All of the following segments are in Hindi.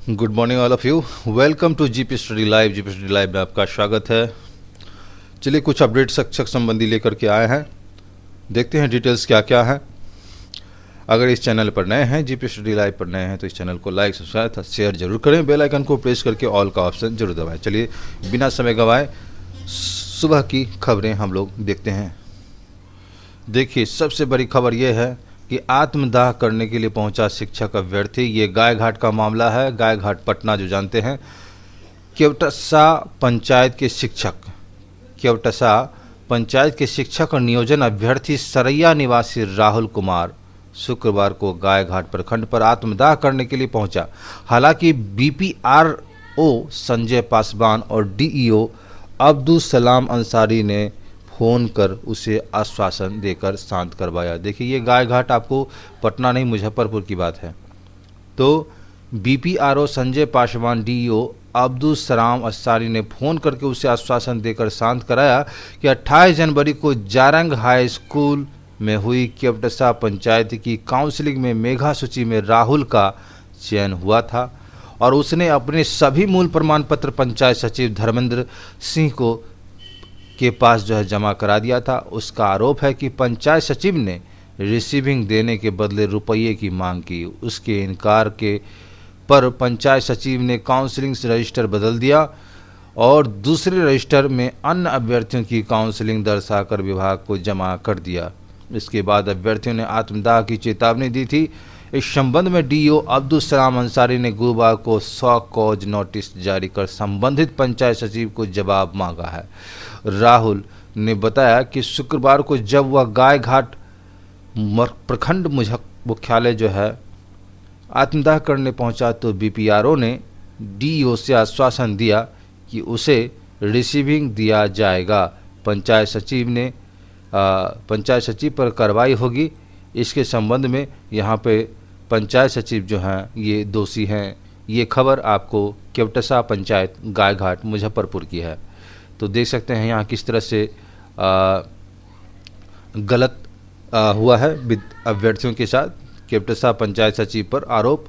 Good morning all of you. Welcome to GP study live. GP study live में आपका स्वागत है। चलिए कुछ अपडेट शिक्षक संबंधी लेकर के आए हैं, देखते हैं डिटेल्स क्या क्या है। अगर इस चैनल पर नए हैं, जीपी स्टडी लाइव पर नए हैं, तो इस चैनल को लाइक सब्सक्राइब शेयर जरूर करें, बेल आइकन को प्रेस करके ऑल का ऑप्शन जरूर दबाएं। चलिए बिना समय गंवाए सुबह की खबरें हम लोग देखते हैं। देखिए, सबसे बड़ी खबर यह है कि आत्मदाह करने के लिए पहुंचा शिक्षक अभ्यर्थी। ये गायघाट का मामला है। गायघाट पटना जो जानते हैं, केवटसा पंचायत के शिक्षक केवटसा पंचायत के शिक्षक और नियोजन अभ्यर्थी सरैया निवासी राहुल कुमार शुक्रवार को गायघाट प्रखंड पर आत्मदाह करने के लिए पहुंचा। हालांकि बीपीआरओ संजय पासवान और डीईओ अब्दुल सलाम अंसारी ने फ़ोन कर उसे आश्वासन देकर शांत करवाया। देखिए, ये गायघाट आपको पटना नहीं मुजफ्फरपुर की बात है। तो बीपीआरओ संजय पासवान डीईओ अब्दुल सलाम अंसारी ने फ़ोन करके उसे आश्वासन देकर शांत कराया कि 28 जनवरी को जारंग हाई स्कूल में हुई केवटसा पंचायत की काउंसलिंग में मेधा सूची में राहुल का चयन हुआ था और उसने अपने सभी मूल प्रमाण पत्र पंचायत सचिव धर्मेंद्र सिंह को के पास जमा करा दिया था। उसका आरोप है कि पंचायत सचिव ने रिसीविंग देने के बदले रुपये की मांग की। उसके इनकार के पर पंचायत सचिव ने काउंसलिंग रजिस्टर बदल दिया और दूसरे रजिस्टर में अन्य अभ्यर्थियों की काउंसलिंग दर्शाकर विभाग को जमा कर दिया। इसके बाद अभ्यर्थियों ने आत्मदाह की चेतावनी दी थी। इस संबंध में डीईओ अब्दुल सलाम अंसारी ने गुरुवार को 100 कॉज नोटिस जारी कर संबंधित पंचायत सचिव को जवाब मांगा है। राहुल ने बताया कि शुक्रवार को जब वह गायघाट प्रखंड मुख्यालय आत्मदाह करने पहुंचा तो बीपीआरओ ने डीईओ से आश्वासन दिया कि उसे रिसीविंग दिया जाएगा। पंचायत सचिव पर कार्रवाई होगी। इसके संबंध में यहाँ पे पंचायत सचिव जो हैं ये दोषी हैं। ये खबर आपको केवटसा पंचायत गायघाट मुजफ्फरपुर की है। तो देख सकते हैं यहाँ किस तरह से गलत हुआ है अभ्यर्थियों के साथ। केवटसा पंचायत सचिव पर आरोप,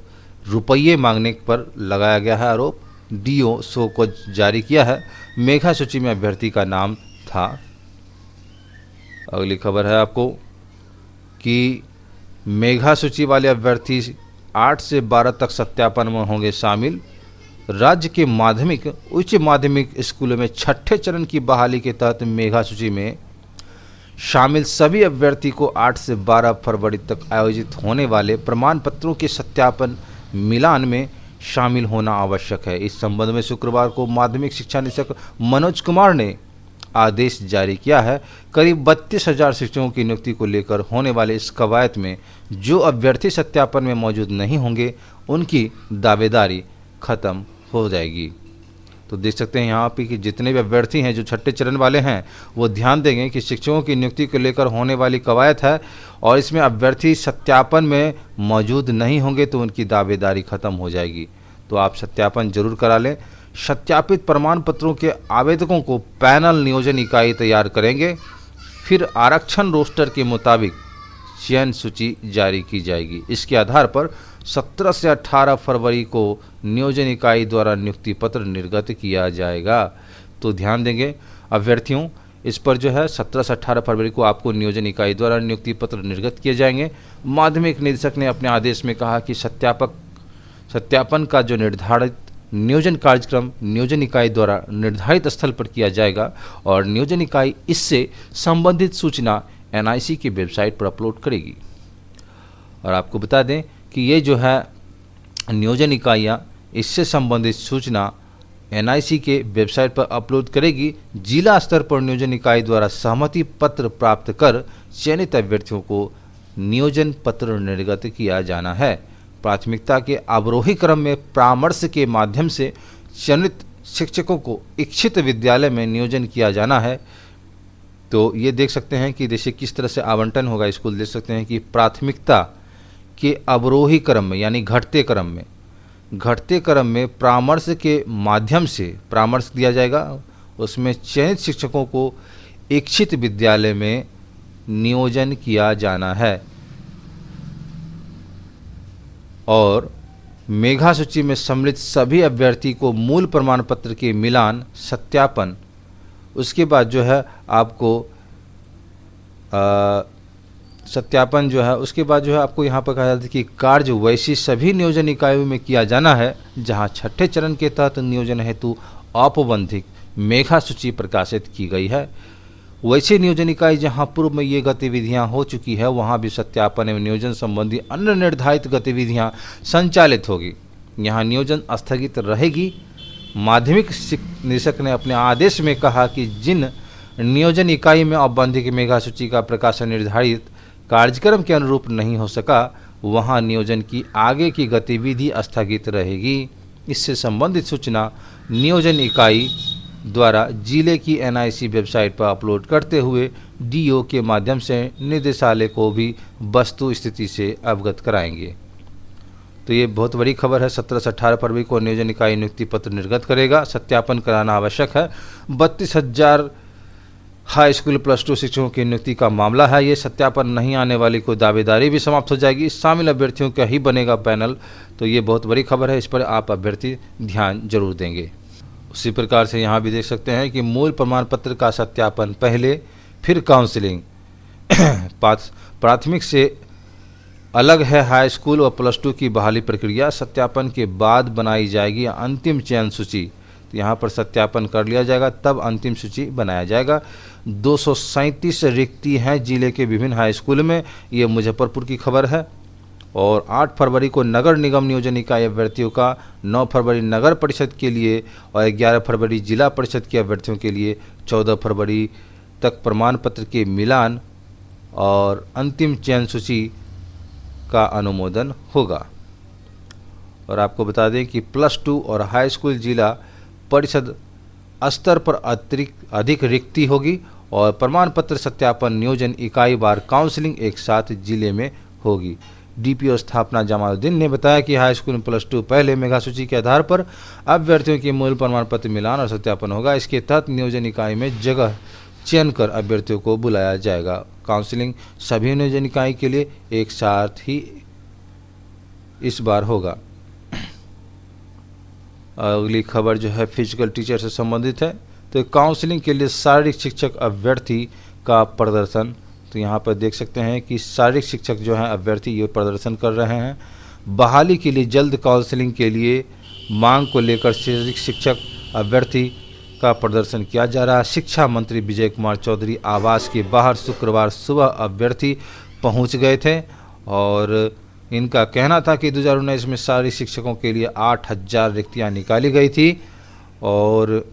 रुपये मांगने पर लगाया गया है आरोप। डीओ शो को जारी किया है। मेधा सूची में अभ्यर्थी का नाम था। अगली खबर है आपको कि मेधा सूची वाले अभ्यर्थी 8 से 12 तक सत्यापन में होंगे शामिल। राज्य के माध्यमिक उच्च माध्यमिक स्कूलों में छठे चरण की बहाली के तहत मेधा सूची में शामिल सभी अभ्यर्थी को 8 से 12 फरवरी तक आयोजित होने वाले प्रमाण पत्रों के सत्यापन मिलान में शामिल होना आवश्यक है। इस संबंध में शुक्रवार को माध्यमिक शिक्षा निदेशक मनोज कुमार ने आदेश जारी किया है। करीब 32,000 शिक्षकों की नियुक्ति को लेकर होने वाले इस कवायद में जो अभ्यर्थी सत्यापन में मौजूद नहीं होंगे उनकी दावेदारी खत्म हो जाएगी। तो देख सकते हैं यहाँ पे कि जितने भी अभ्यर्थी हैं जो छठे चरण वाले हैं वो ध्यान देंगे कि शिक्षकों की नियुक्ति को लेकर होने वाली कवायद है और इसमें अभ्यर्थी सत्यापन में मौजूद नहीं होंगे तो उनकी दावेदारी खत्म हो जाएगी। तो आप सत्यापन जरूर करा लें। सत्यापित प्रमाण पत्रों के आवेदकों को पैनल नियोजन इकाई तैयार करेंगे। फिर आरक्षण रोस्टर के मुताबिक चयन सूची जारी की जाएगी। इसके आधार पर 17 से 18 फरवरी को नियोजन इकाई द्वारा नियुक्ति पत्र निर्गत किया जाएगा। तो ध्यान देंगे अभ्यर्थियों, इस पर 17 से 18 फरवरी को आपको नियोजन इकाई द्वारा नियुक्ति पत्र निर्गत किए जाएंगे। माध्यमिक निदेशक ने अपने आदेश में कहा कि सत्यापन का जो निर्धारित नियोजन कार्यक्रम नियोजन इकाई द्वारा निर्धारित स्थल पर किया जाएगा और नियोजन इकाई इससे संबंधित सूचना एनआईसी की वेबसाइट पर अपलोड करेगी। और आपको बता दें कि ये नियोजन इकाइयाँ इससे संबंधित सूचना एनआईसी के वेबसाइट पर अपलोड करेगी। जिला स्तर पर नियोजन इकाई द्वारा सहमति पत्र प्राप्त कर चयनित अभ्यर्थियों को नियोजन पत्र निर्गत किया जाना है। प्राथमिकता के अवरोही क्रम में परामर्श के माध्यम से चयनित शिक्षकों को इच्छित विद्यालय में नियोजन किया जाना है। तो ये देख सकते हैं कि जैसे किस तरह से आवंटन होगा स्कूल। देख सकते हैं कि प्राथमिकता के अवरोही क्रम में यानी घटते क्रम में परामर्श के माध्यम से परामर्श दिया जाएगा। उसमें चयनित शिक्षकों को इच्छित विद्यालय में नियोजन किया जाना है और मेघा सूची में सम्मिलित सभी अभ्यर्थी को मूल प्रमाण पत्र के मिलान, सत्यापन, उसके बाद जो है आपको सत्यापन जो है, उसके बाद जो है आपको यहाँ पर कहा जाता है कि कार्य वैसी सभी नियोजन इकाइयों में किया जाना है जहाँ छठे चरण के तहत नियोजन हेतु औपबंधिक मेघा सूची प्रकाशित की गई है। वैसे नियोजन इकाई जहाँ पूर्व में ये गतिविधियाँ हो चुकी है वहाँ भी सत्यापन एवं नियोजन संबंधी अन्य निर्धारित गतिविधियाँ संचालित होगी। यहाँ नियोजन स्थगित रहेगी। माध्यमिक निदेशक ने अपने आदेश में कहा कि जिन नियोजन इकाई में औपबंधिक मेघा सूची का प्रकाशन निर्धारित कार्यक्रम के अनुरूप नहीं हो सका वहां नियोजन की आगे की गतिविधि स्थगित रहेगी। इससे संबंधित सूचना नियोजन इकाई द्वारा जिले की NIC वेबसाइट पर अपलोड करते हुए DO के माध्यम से निदेशालय को भी वस्तु स्थिति से अवगत कराएंगे। तो ये बहुत बड़ी खबर है। 17 से 18 फरवरी को नियोजन इकाई नियुक्ति पत्र निर्गत करेगा। सत्यापन कराना आवश्यक है। 32,000 हाई स्कूल +2 शिक्षकों की नियुक्ति का मामला है। ये सत्यापन नहीं आने वाली को दावेदारी भी समाप्त हो जाएगी। शामिल अभ्यर्थियों का ही बनेगा पैनल। तो ये बहुत बड़ी खबर है, इस पर आप अभ्यर्थी ध्यान जरूर देंगे। उसी प्रकार से यहाँ भी देख सकते हैं कि मूल प्रमाण पत्र का सत्यापन पहले, फिर काउंसलिंग। प्राथमिक से अलग है हाई स्कूल और +2 की बहाली प्रक्रिया। सत्यापन के बाद बनाई जाएगी अंतिम चयन सूची। तो यहाँ पर सत्यापन कर लिया जाएगा तब अंतिम सूची बनाया जाएगा। 237 रिक्ति हैं जिले के विभिन्न हाई स्कूल में। ये मुजफ्फरपुर की खबर है। और 8 फरवरी को नगर निगम नियोजन इकाई अभ्यर्थियों का, 9 फरवरी नगर परिषद के लिए और 11 फरवरी जिला परिषद के अभ्यर्थियों के लिए, 14 फरवरी तक प्रमाण पत्र के मिलान और अंतिम चयन सूची का अनुमोदन होगा। और आपको बता दें कि +2 और हाई स्कूल जिला परिषद स्तर पर अधिक रिक्ति होगी और प्रमाण पत्र सत्यापन नियोजन इकाई बार काउंसलिंग एक साथ जिले में होगी। DPO स्थापना जमालुद्दीन ने बताया कि हाई स्कूल में +2 पहले मेघा सूची के आधार पर अभ्यर्थियों के मूल प्रमाण पत्र मिलान और सत्यापन होगा। इसके तहत नियोजन इकाई में जगह चयन कर अभ्यर्थियों को बुलाया जाएगा। काउंसलिंग सभी नियोजन इकाई के लिए एक साथ ही इस बार होगा। अगली खबर जो है फिजिकल टीचर से संबंधित है। तो काउंसलिंग के लिए शारीरिक शिक्षक अभ्यर्थी का प्रदर्शन। तो यहाँ पर देख सकते हैं कि शारीरिक शिक्षक जो हैं अभ्यर्थी ये प्रदर्शन कर रहे हैं। बहाली के लिए जल्द काउंसलिंग के लिए मांग को लेकर शारीरिक शिक्षक अभ्यर्थी का प्रदर्शन किया जा रहा है। शिक्षा मंत्री विजय कुमार चौधरी आवास के बाहर शुक्रवार सुबह अभ्यर्थी पहुंच गए थे और इनका कहना था कि 2019 में शारीरिक शिक्षकों के लिए 8,000 रिक्तियाँ निकाली गई थी और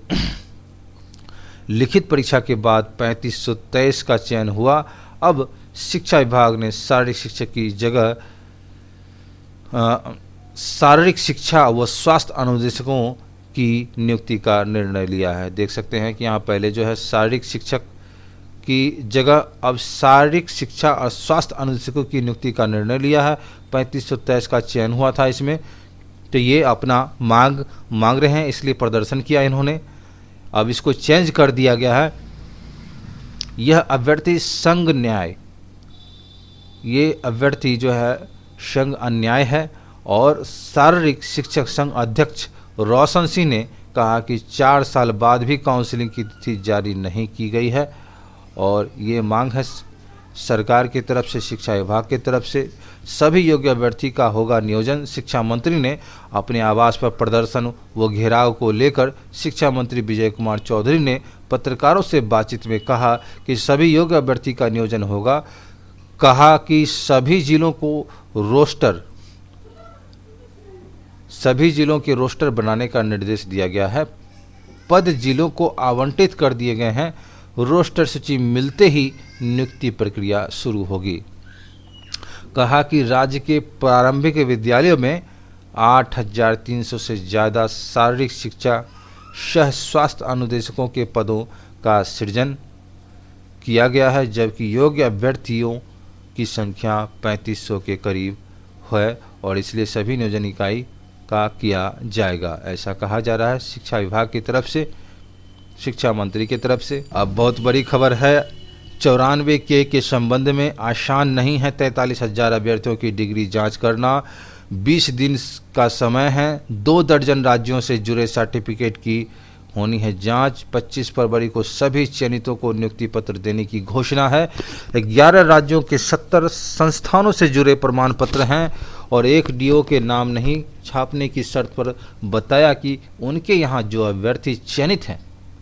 लिखित परीक्षा के बाद 3523 का चयन हुआ। अब शिक्षा विभाग ने शारीरिक शिक्षक की जगह शारीरिक शिक्षा व स्वास्थ्य अनुदेशकों की नियुक्ति का निर्णय लिया है। देख सकते हैं कि यहाँ पहले जो है शारीरिक शिक्षक की जगह अब शारीरिक शिक्षा और स्वास्थ्य अनुदेशकों की नियुक्ति का निर्णय लिया है। 3523 का चयन हुआ था इसमें। तो ये अपना मांग रहे हैं, इसलिए प्रदर्शन किया इन्होंने। अब इसको चेंज कर दिया गया है। यह अभ्यर्थी संघ न्याय, ये अभ्यर्थी जो है संघ अन्याय है। और शारीरिक शिक्षक संघ अध्यक्ष रोशन सिंह ने कहा कि 4 साल बाद भी काउंसलिंग की तिथि जारी नहीं की गई है और ये मांग है सरकार की तरफ से, शिक्षा विभाग की तरफ से। सभी योग्य अभ्यर्थी का होगा नियोजन। शिक्षा मंत्री ने अपने आवास पर प्रदर्शन व घेराव को लेकर शिक्षा मंत्री विजय कुमार चौधरी ने पत्रकारों से बातचीत में कहा कि सभी योग्य अभ्यर्थी का नियोजन होगा। कहा कि सभी जिलों के रोस्टर बनाने का निर्देश दिया गया है। पद जिलों को आवंटित कर दिए गए हैं। रोस्टर सूची मिलते ही नियुक्ति प्रक्रिया शुरू होगी। कहा कि राज्य के प्रारंभिक विद्यालयों में 8,300 से ज़्यादा शारीरिक शिक्षा सह स्वास्थ्य अनुदेशकों के पदों का सृजन किया गया है, जबकि योग्य अभ्यर्थियों की संख्या 3500 के करीब है और इसलिए सभी नियोजन इकाई का किया जाएगा, ऐसा कहा जा रहा है शिक्षा विभाग की तरफ से, शिक्षा मंत्री की तरफ से। अब बहुत बड़ी खबर है 94 के संबंध में आसान नहीं है 43,000 अभ्यर्थियों की डिग्री जांच करना। 20 दिन का समय है। 2 दर्जन राज्यों से जुड़े सर्टिफिकेट की होनी है जांच। 25 फरवरी को सभी चयनितों को नियुक्ति पत्र देने की घोषणा है। 11 राज्यों के 70 संस्थानों से जुड़े प्रमाण पत्र हैं और एक डीओ के नाम नहीं छापने की शर्त पर बताया कि उनके यहाँ जो अभ्यर्थी चयनित हैं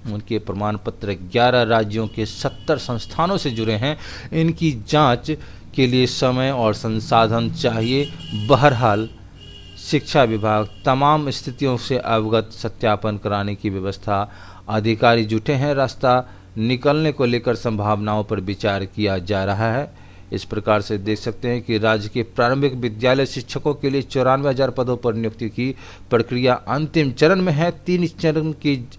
उनके प्रमाण पत्र 11 राज्यों के 70 संस्थानों से जुड़े हैं। इनकी जांच के लिए समय और संसाधन चाहिए। बहरहाल शिक्षा विभाग तमाम स्थितियों से अवगत सत्यापन कराने की व्यवस्था, अधिकारी जुटे हैं। रास्ता निकलने को लेकर संभावनाओं पर विचार किया जा रहा है। इस प्रकार से देख सकते हैं कि राज्य के प्रारंभिक विद्यालय शिक्षकों के लिए 94,000 पदों पर नियुक्ति की प्रक्रिया अंतिम चरण में है। 3 चरण की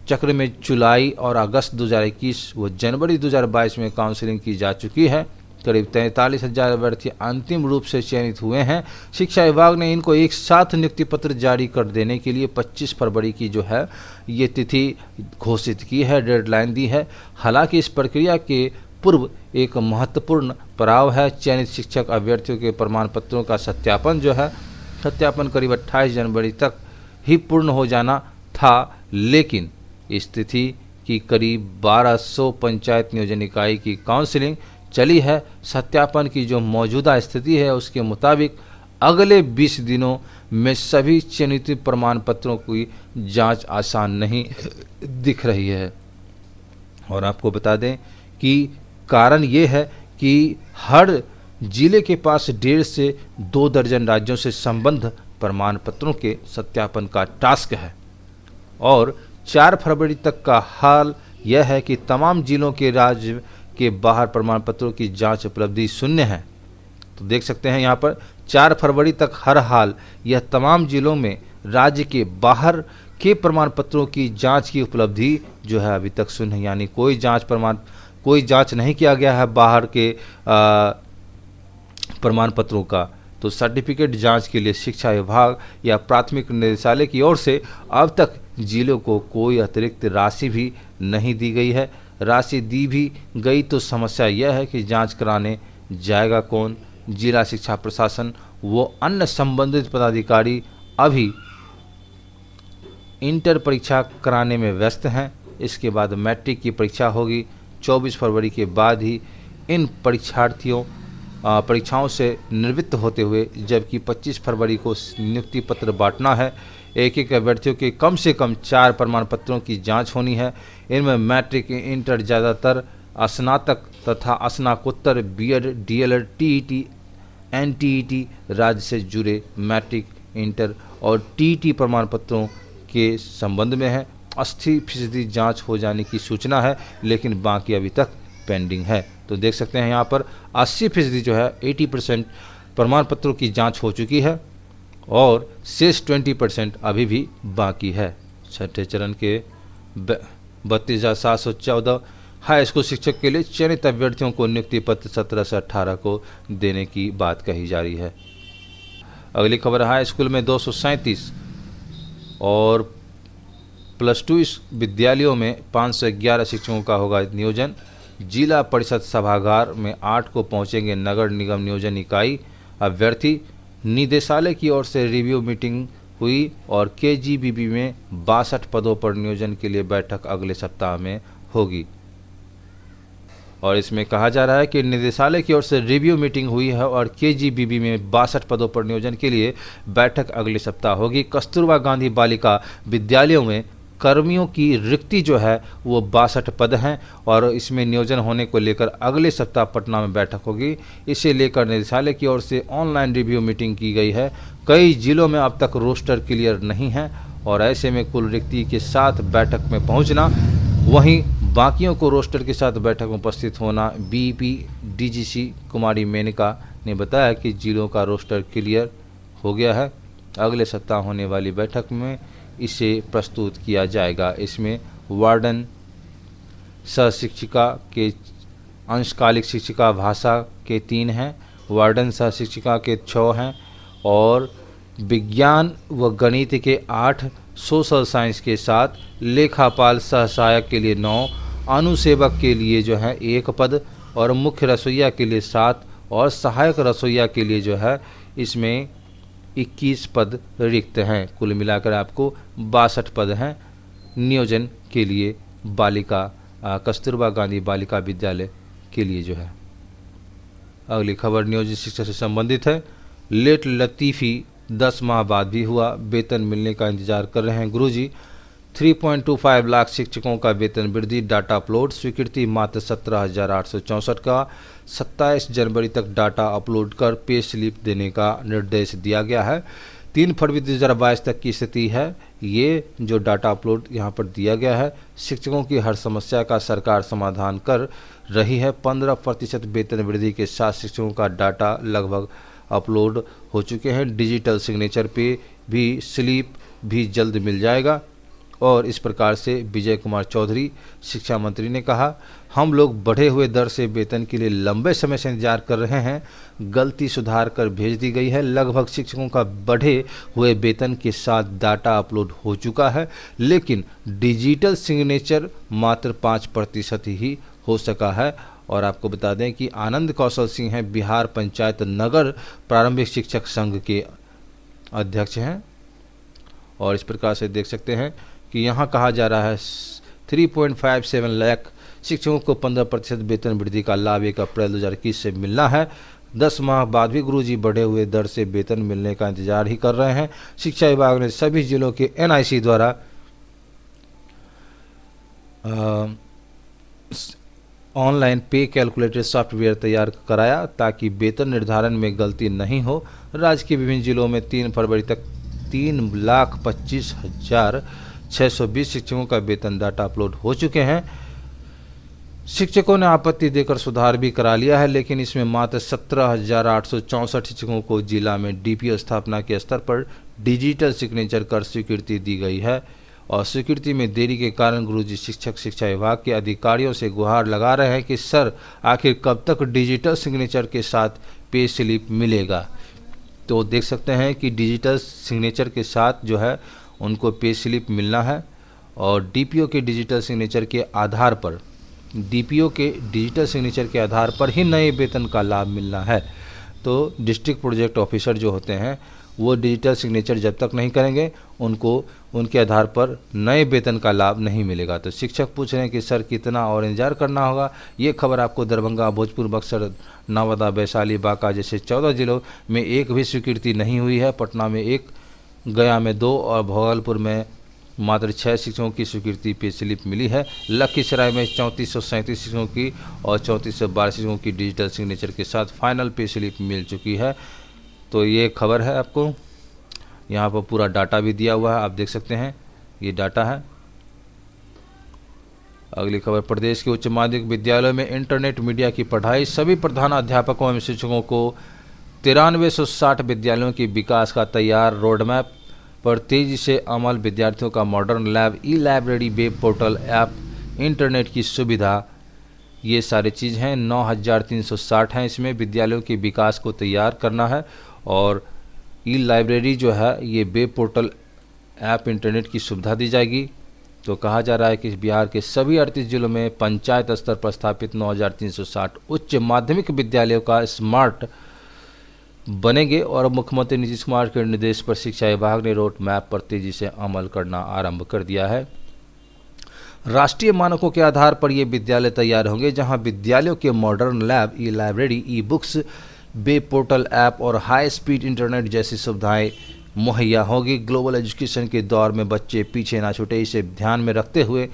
चक्र में जुलाई और अगस्त 2021 व जनवरी 2022 में काउंसलिंग की जा चुकी है। करीब 43,000 अभ्यर्थी अंतिम रूप से चयनित हुए हैं। शिक्षा विभाग ने इनको एक साथ नियुक्ति पत्र जारी कर देने के लिए 25 फरवरी की जो है ये तिथि घोषित की है, डेडलाइन दी है। हालांकि इस प्रक्रिया के पूर्व एक महत्वपूर्ण पड़ाव है। चयनित शिक्षक अभ्यर्थियों के प्रमाण पत्रों का सत्यापन करीब 28 जनवरी तक ही पूर्ण हो जाना था, लेकिन इस तिथि की करीब 1200 पंचायत नियोजन इकाई की काउंसलिंग चली है। सत्यापन की जो मौजूदा स्थिति है उसके मुताबिक अगले 20 दिनों में सभी चयनित प्रमाण पत्रों की जांच आसान नहीं दिख रही है। और आपको बता दें कि कारण ये है कि हर जिले के पास 1.5 से 2 दर्जन राज्यों से संबद्ध प्रमाण पत्रों के सत्यापन का टास्क है और 4 फरवरी तक का हाल यह है कि तमाम जिलों के राज्य के बाहर प्रमाण पत्रों की जांच उपलब्धि शून्य है। तो देख सकते हैं यहाँ पर 4 फरवरी तक हर हाल यह तमाम जिलों में राज्य के बाहर के प्रमाण पत्रों की जांच की उपलब्धि जो है अभी तक शून्य है, यानी कोई जांच नहीं किया गया है बाहर के प्रमाण पत्रों का। तो सर्टिफिकेट जांच के लिए शिक्षा विभाग या प्राथमिक निदेशालय की ओर से अब तक जिलों को कोई अतिरिक्त राशि भी नहीं दी गई है। राशि दी भी गई तो समस्या यह है कि जांच कराने जाएगा कौन। जिला शिक्षा प्रशासन व अन्य संबंधित पदाधिकारी अभी इंटर परीक्षा कराने में व्यस्त हैं। इसके बाद मैट्रिक की परीक्षा होगी। 24 फरवरी के बाद ही इन परीक्षाओं से निवृत्त होते हुए, जबकि 25 फरवरी को नियुक्ति पत्र बांटना है। एक अभ्यर्थियों के कम से कम 4 प्रमाण पत्रों की जांच होनी है। इनमें मैट्रिक, इंटर, ज़्यादातर स्नातक तथा स्नातकोत्तर, बीएड, डीएलएड, टीईटी, एनटीईटी राज्य से जुड़े मैट्रिक, इंटर और टीईटी प्रमाण पत्रों के संबंध में है। 80% जांच हो जाने की सूचना है, लेकिन बाकी अभी तक पेंडिंग है। तो देख सकते हैं यहाँ पर 80% जो है 80% प्रमाण पत्रों की जांच हो चुकी है और शेष 20% अभी भी बाकी है। छठे चरण के 32,714 हाई स्कूल शिक्षक के लिए चयनित अभ्यर्थियों को नियुक्ति पत्र 17 से 18 को देने की बात कही जा रही है। अगली खबर, हाई स्कूल में 237 और +2 विद्यालयों में 511 शिक्षकों का होगा नियोजन। जिला परिषद सभागार में 8 को पहुंचेंगे नगर निगम नियोजन इकाई अभ्यर्थी। निदेशालय की ओर से रिव्यू मीटिंग हुई और केजीबीबी में 62 पदों पर नियोजन के लिए बैठक अगले सप्ताह में होगी। और इसमें कहा जा रहा है कि निदेशालय की ओर से रिव्यू मीटिंग हुई है और केजीबीबी में 62 पदों पर नियोजन के लिए बैठक अगले सप्ताह होगी। कस्तूरबा गांधी बालिका विद्यालयों में कर्मियों की रिक्ति जो है वो 62 पद हैं और इसमें नियोजन होने को लेकर अगले सप्ताह पटना में बैठक होगी। इसे लेकर निदेशालय की ओर से ऑनलाइन रिव्यू मीटिंग की गई है। कई जिलों में अब तक रोस्टर क्लियर नहीं है और ऐसे में कुल रिक्ति के साथ बैठक में पहुंचना, वहीं बाकियों को रोस्टर के साथ बैठक में उपस्थित होना। बीपी डीजीसी कुमारी मेनका ने बताया कि जिलों का रोस्टर क्लियर हो गया है। अगले सप्ताह होने वाली बैठक में इसे प्रस्तुत किया जाएगा। इसमें वार्डन, सहशिक्षिका के अंशकालिक शिक्षिका भाषा के 3 हैं, वार्डन सहशिक्षिका के 6 हैं और विज्ञान व गणित के 8, सोशल साइंस के 7, लेखापाल सहायक के लिए 9, अनुसेवक के लिए जो है 1 पद और मुख्य रसोइया के लिए 7 और सहायक रसोइया के लिए जो है इसमें 21 पद रिक्त हैं। कुल मिलाकर आपको 62 पद हैं नियोजन के लिए बालिका कस्तूरबा गांधी बालिका विद्यालय के लिए जो है। अगली खबर नियोजित शिक्षा से संबंधित है। लेट लतीफ़ी 10 माह बाद भी हुआ, वेतन मिलने का इंतजार कर रहे हैं गुरुजी। 3.25 लाख शिक्षकों का वेतन वृद्धि, डाटा अपलोड, स्वीकृति मात्र 17,864 का। 27 जनवरी तक डाटा अपलोड कर पे स्लिप देने का निर्देश दिया गया है। 3 फरवरी 2022 तक की स्थिति है। ये जो डाटा अपलोड यहाँ पर दिया गया है, शिक्षकों की हर समस्या का सरकार समाधान कर रही है। 15% वेतन वृद्धि के साथ शिक्षकों का डाटा लगभग अपलोड हो चुके हैं। डिजिटल सिग्नेचर पे भी स्लिप भी जल्द मिल जाएगा। और इस प्रकार से विजय कुमार चौधरी शिक्षा मंत्री ने कहा, हम लोग बढ़े हुए दर से वेतन के लिए लंबे समय से इंतजार कर रहे हैं। गलती सुधार कर भेज दी गई है। लगभग शिक्षकों का बढ़े हुए वेतन के साथ डाटा अपलोड हो चुका है, लेकिन डिजिटल सिग्नेचर मात्र 5% ही हो सका है। और आपको बता दें कि आनंद कौशल सिंह हैं, बिहार पंचायत नगर प्रारंभिक शिक्षक संघ के अध्यक्ष हैं। और इस प्रकार से देख सकते हैं कि यहाँ कहा जा रहा है 3.57 लाख शिक्षकों को 15% वेतन वृद्धि का लाभ 1 अप्रैल 2021 से मिलना है। 10 माह बाद भी गुरुजी बढ़े हुए दर से वेतन मिलने का इंतजार ही कर रहे हैं। शिक्षा विभाग ने सभी जिलों के एनआईसी द्वारा ऑनलाइन पे कैलकुलेटर सॉफ्टवेयर तैयार कराया ताकि वेतन निर्धारण में गलती नहीं हो। राज्य के विभिन्न जिलों में 3 फरवरी तक 3,25,620 शिक्षकों का वेतन डाटा अपलोड हो चुके हैं। शिक्षकों ने आपत्ति देकर सुधार भी करा लिया है, लेकिन इसमें मात्र 17,864 शिक्षकों को जिला में डीपीओ स्थापना के स्तर पर डिजिटल सिग्नेचर कर स्वीकृति दी गई है। और स्वीकृति में देरी के कारण गुरुजी शिक्षक शिक्षा विभाग के अधिकारियों से गुहार लगा रहे हैं कि सर आखिर कब तक डिजिटल सिग्नेचर के साथ पे स्लिप मिलेगा। तो देख सकते हैं कि डिजिटल सिग्नेचर के साथ जो है उनको पे स्लिप मिलना है। और डीपीओ के डिजिटल सिग्नेचर के आधार पर ही नए वेतन का लाभ मिलना है। तो डिस्ट्रिक्ट प्रोजेक्ट ऑफिसर जो होते हैं वो डिजिटल सिग्नेचर जब तक नहीं करेंगे उनको उनके आधार पर नए वेतन का लाभ नहीं मिलेगा। तो शिक्षक पूछ रहे हैं कि सर कितना और इंतजार करना होगा। ये खबर आपको दरभंगा, भोजपुर, बक्सर, नवादा, वैशाली, बांका जैसे 14 जिलों में एक भी स्वीकृति नहीं हुई है। पटना में 1, गया में 2 और भागलपुर में मात्र 6 शिक्षकों की स्वीकृति पे स्लिप मिली है। लखीसराय में 3437 शिक्षकों की और 3412 शिक्षकों की डिजिटल सिग्नेचर के साथ फाइनल पे स्लिप मिल चुकी है। तो ये खबर है, आपको यहाँ पर पूरा डाटा भी दिया हुआ है, आप देख सकते हैं ये डाटा है। अगली खबर, प्रदेश के उच्च माध्यमिक विद्यालयों में इंटरनेट मीडिया की पढ़ाई, सभी प्रधानाध्यापकों एवं शिक्षकों को 9360 विद्यालयों की विकास का तैयार रोडमैप पर तेजी से अमल। विद्यार्थियों का मॉडर्न लैब, ई library, web portal, app, internet की सुविधा, ये सारी चीज़ हैं। 9360 हैं। इसमें विद्यालयों के विकास को तैयार करना है। और ई लाइब्रेरी जो है ये वेब पोर्टल, ऐप, इंटरनेट की सुविधा दी जाएगी। तो कहा जा रहा है कि बिहार के सभी 38 जिलों में पंचायत स्तर पर स्थापित 9360 उच्च माध्यमिक विद्यालयों का स्मार्ट बनेंगे। और मुख्यमंत्री नीतीश कुमार के निर्देश पर शिक्षा विभाग ने रोड मैप पर तेजी से अमल करना आरंभ कर दिया है। राष्ट्रीय मानकों के आधार पर ये विद्यालय तैयार होंगे, जहां विद्यालयों के मॉडर्न लैब, ई library, e books, web portal, app और हाई स्पीड इंटरनेट जैसी सुविधाएं मुहैया होगी। ग्लोबल एजुकेशन के दौर में बच्चे पीछे ना छूटे, इसे ध्यान में रखते हुए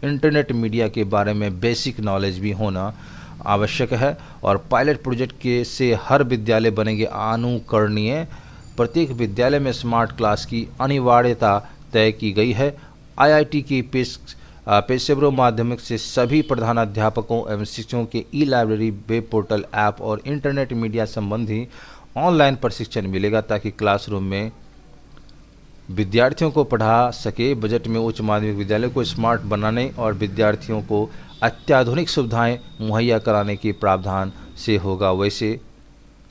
इंटरनेट मीडिया के बारे में बेसिक नॉलेज भी होना आवश्यक है। और पायलट प्रोजेक्ट के से हर विद्यालय बनेंगे अनुकरणीय। प्रत्येक विद्यालय में स्मार्ट क्लास की अनिवार्यता तय की गई है। आईआईटी की पेशेवरों माध्यमिक से सभी प्रधानाध्यापकों एवं शिक्षकों के ई लाइब्रेरी, वेब पोर्टल, ऐप और इंटरनेट मीडिया संबंधी ऑनलाइन प्रशिक्षण मिलेगा ताकि क्लासरूम में विद्यार्थियों को पढ़ा सके। बजट में उच्च माध्यमिक विद्यालय को स्मार्ट बनाने और विद्यार्थियों को अत्याधुनिक सुविधाएं मुहैया कराने के प्रावधान से होगा। वैसे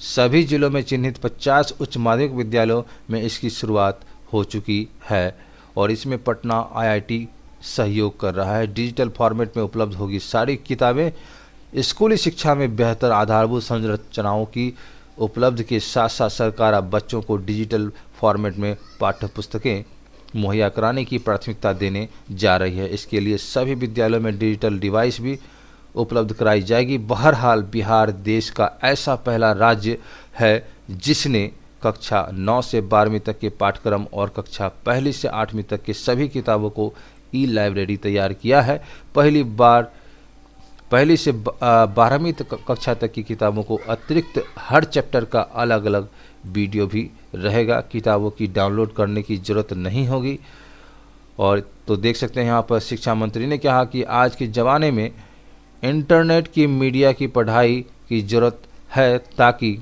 सभी जिलों में चिन्हित 50 उच्च माध्यमिक विद्यालयों में इसकी शुरुआत हो चुकी है और इसमें पटना आईआईटी सहयोग कर रहा है। डिजिटल फॉर्मेट में उपलब्ध होगी सारी किताबें। स्कूली शिक्षा में बेहतर आधारभूत संरचनाओं की उपलब्ध के साथ साथ सरकार अब बच्चों को डिजिटल फॉर्मेट में पाठ्य पुस्तकें मुहैया कराने की प्राथमिकता देने जा रही है। इसके लिए सभी विद्यालयों में डिजिटल डिवाइस भी उपलब्ध कराई जाएगी। बहरहाल बिहार देश का ऐसा पहला राज्य है जिसने कक्षा 9 से 12वीं तक के पाठ्यक्रम और कक्षा 1 से 8वीं तक के सभी किताबों को ई लाइब्रेरी तैयार किया है। पहली बार 1 से 12वीं कक्षा तक की किताबों को अतिरिक्त हर चैप्टर का अलग अलग वीडियो भी रहेगा। किताबों की डाउनलोड करने की ज़रूरत नहीं होगी। और तो देख सकते हैं यहाँ पर शिक्षा मंत्री ने कहा कि आज के ज़माने में इंटरनेट की मीडिया की पढ़ाई की ज़रूरत है ताकि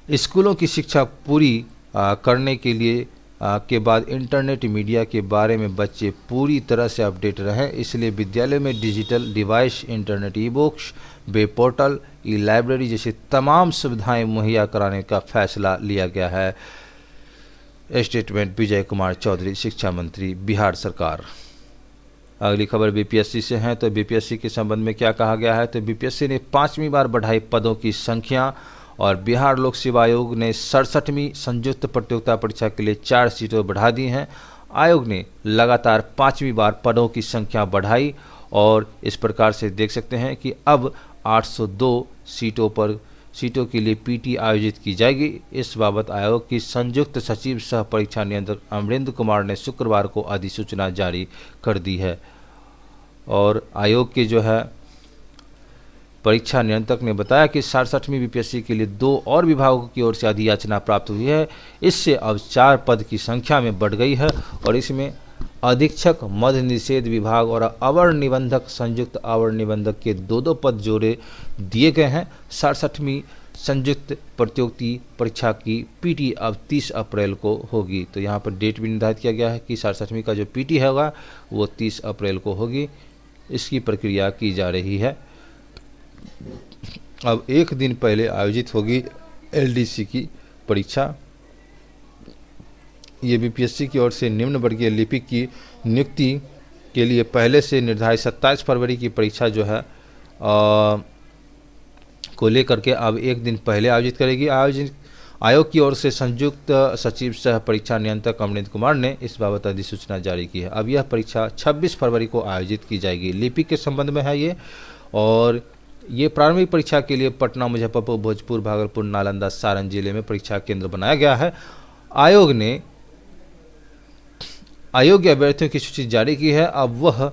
स्कूलों की शिक्षा पूरी करने के लिए के बाद इंटरनेट मीडिया के बारे में बच्चे पूरी तरह से अपडेट रहें। इसलिए विद्यालय में digital device, internet e books, web portal, ई लाइब्रेरी जैसी तमाम सुविधाएं मुहैया कराने का फैसला लिया गया है। स्टेटमेंट विजय कुमार चौधरी, शिक्षा मंत्री, बिहार सरकार। अगली खबर बीपीएससी से है। तो बीपीएससी के संबंध में क्या कहा गया है? तो बीपीएससी ने 5वीं बार बढ़ाई पदों की संख्या और बिहार लोक सेवा आयोग ने 67वीं संयुक्त प्रतियोगिता परीक्षा के लिए 4 सीटें बढ़ा दी हैं। आयोग ने लगातार 5वीं बार पदों की संख्या बढ़ाई और इस प्रकार से देख सकते हैं कि अब 802 सीटों के लिए पीटी आयोजित की जाएगी। इस बाबत आयोग की संयुक्त सचिव सह परीक्षा नियंत्रक अमरेंद्र कुमार ने शुक्रवार को अधिसूचना जारी कर दी है। और आयोग के जो है परीक्षा नियंत्रक ने बताया कि 67वीं बीपीएससी के लिए 2 और विभागों की ओर से अधियाचना प्राप्त हुई है। इससे अब 4 पद की संख्या में बढ़ गई है और इसमें अधीक्षक, मद्य निषेध विभाग और अवर निबंधक, संयुक्त अवर निबंधक के 2-2 पद जोड़े दिए गए हैं। 67वीं संयुक्त प्रतियोगिता परीक्षा की पीटी अब 30 अप्रैल को होगी। तो यहाँ पर डेट भी निर्धारित किया गया है कि 67वीं का जो पीटी होगा वो 30 अप्रैल को होगी। इसकी प्रक्रिया की जा रही है। अब एक दिन पहले आयोजित होगी एलडीसी की परीक्षा। ये बीपीएससी की ओर से निम्न वर्गीय लिपिक की नियुक्ति के लिए पहले से निर्धारित 27 फरवरी की परीक्षा जो है को लेकर के अब एक दिन पहले आयोजित करेगी। आयोग की ओर से संयुक्त सचिव सह परीक्षा नियंत्रक अमरेंद्र कुमार ने इस बाबत अधिसूचना जारी की है। अब यह परीक्षा 26 फरवरी को आयोजित की जाएगी। लिपिक के संबंध में है ये। और ये प्रारंभिक परीक्षा के लिए पटना, मुजफ्फरपुर, भोजपुर, भागलपुर, नालंदा, सारण जिले में परीक्षा केंद्र बनाया गया है। आयोग ने अयोग्य अभ्यर्थियों की सूची जारी की है। अब वह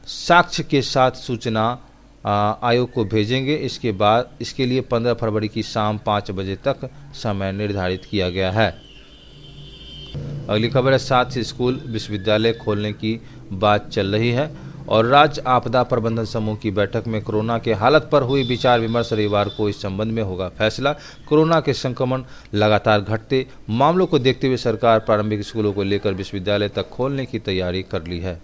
साक्ष्य के साथ सूचना आयोग को भेजेंगे। इसके बाद इसके लिए 15 फरवरी की शाम 5 बजे तक समय निर्धारित किया गया है। अगली खबर है 7 स्कूल विश्वविद्यालय खोलने की बात चल रही है और राज्य आपदा प्रबंधन समूह की बैठक में कोरोना के हालत पर हुई विचार विमर्श। रविवार को इस संबंध में होगा फैसला। कोरोना के संक्रमण लगातार घटते मामलों को देखते हुए सरकार प्रारंभिक स्कूलों को लेकर विश्वविद्यालय तक खोलने की तैयारी कर ली है।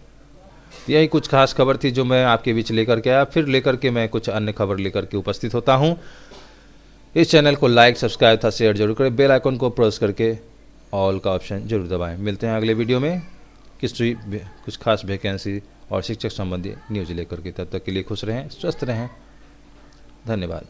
यही कुछ खास खबर थी जो मैं आपके बीच लेकर के आया। फिर लेकर के मैं कुछ अन्य खबर लेकर के उपस्थित होता हूँ। इस चैनल को लाइक, सब्सक्राइब तथा शेयर जरूर करें। बेल आइकन को प्रेस करके ऑल का ऑप्शन जरूर दबाएं। मिलते हैं अगले वीडियो में कुछ खास वैकेंसी और शिक्षक संबंधी न्यूज लेकर के। तब तक के लिए खुश रहें, स्वस्थ रहें। धन्यवाद।